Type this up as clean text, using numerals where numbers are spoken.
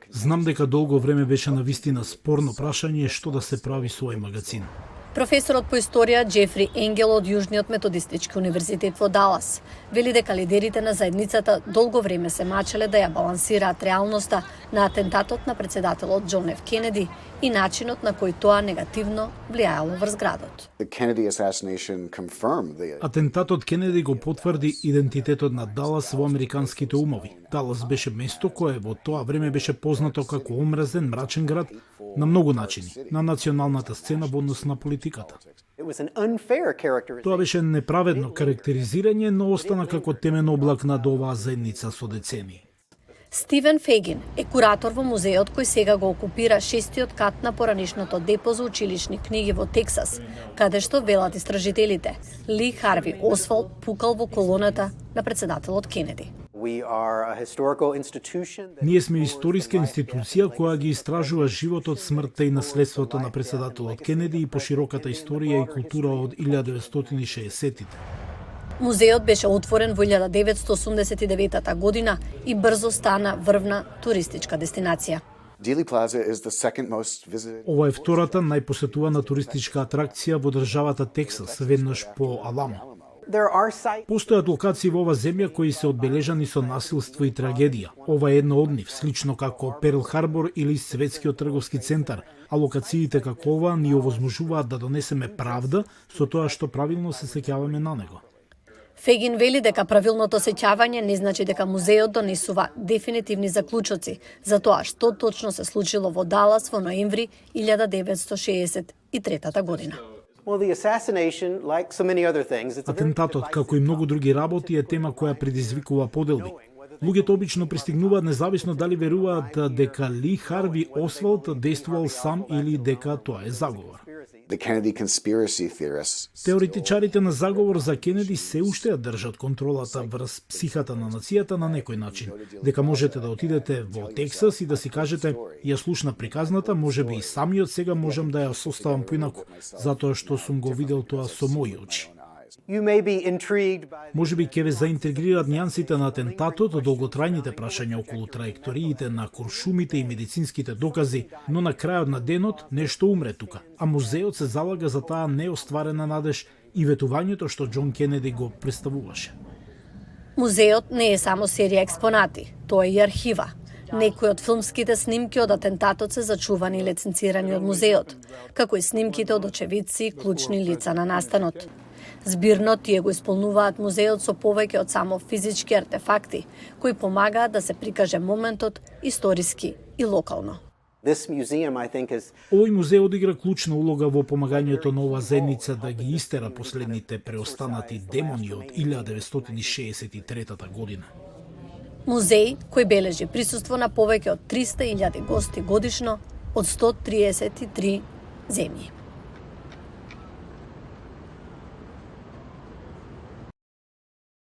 Знам дека долго време беше навистина спорно прашање што да се прави со овој магазин. Професорот по историја Джефри Енгел од Јужниот методистички универзитет во Далас вели дека лидерите на заедницата долго време се мачеле да ја балансираат реалноста на атентатот на председателот Џон Ф. Кенеди и начинот на кој тоа негативно влијаело врз градот. Атентатот Кенеди го потврди идентитетот на Далас во американските умови. Далас беше место кое во тоа време беше познато како омразен, мрачен град на многу начини, на националната сцена во однос на политиката. Тоа беше неправедно карактеризирање, но остана како темен облак над оваа заедница со децении. Стивен Фегин е куратор во музеот кој сега го окупира 6-тиот кат на поранишното депо за училишни книги во Тексас, каде што велат истражителите, Ли Харви Освалд пукал во колоната на председателот Кенеди. Ние сме историска институција која ги истражува животот, смртта и наследството на председателот Кенеди и пошироката историја и култура од 1960-тите. Музеот беше отворен во 1989 година и брзо стана врвна туристичка дестинација. Ова е втората најпосетувана туристичка атракција во државата Тексас, веднаш по Аламо. Постојат локации во оваа земја кои се одбележани со насилство и трагедија. Ова е едно од нив, слично како Перл Харбор или Светскиот трговски центар, а локациите како ова ни овозможуваат да донесеме правда со тоа што правилно се сеќаваме на него. Фегин вели дека правилното сеќавање не значи дека музеот донесува дефинитивни заклучоци за тоа што точно се случило во Далас во ноември 1963 година. Атентатот, како и многу други работи, е тема која предизвикува поделби. Луѓето обично пристигнуваат независно дали веруваат дека Ли Харви Освалд действувал сам или дека тоа е заговор. Теоретичарите на заговор за Кенеди се уште ја држат контролата врз психата на нацијата на некој начин. Дека можете да отидете во Тексас и да си кажете, ја слушна приказната, можеби и самиот сега можам да ја составам поинаку, затоа што сум го видел тоа со мои очи. Можеби ќе ве заинтригираат нијансите на атентатот, долготрајните прашања околу траекториите на куршумите и медицинските докази, но на крајот на денот нешто умре тука, а музеот се залага за таа неостварена надеж и ветувањето што Џон Кенеди го представуваше. Музеот не е само серија експонати, тоа е и архива. Некои од филмските снимки од атентатот се зачувани и лиценцирани од музеот, како и снимките од очевидци и клучни лица на настанот. Збирно тие го исполнуваат музеот со повеќе од само физички артефакти, кои помагаат да се прикаже моментот историски и локално. Овој музеј одигра клучна улога во помагањето на оваа заедница да ги истера последните преостанати демони од 1963 година. Музеј кој бележи присуство на повеќе од 300.000 гости годишно од 133 земји.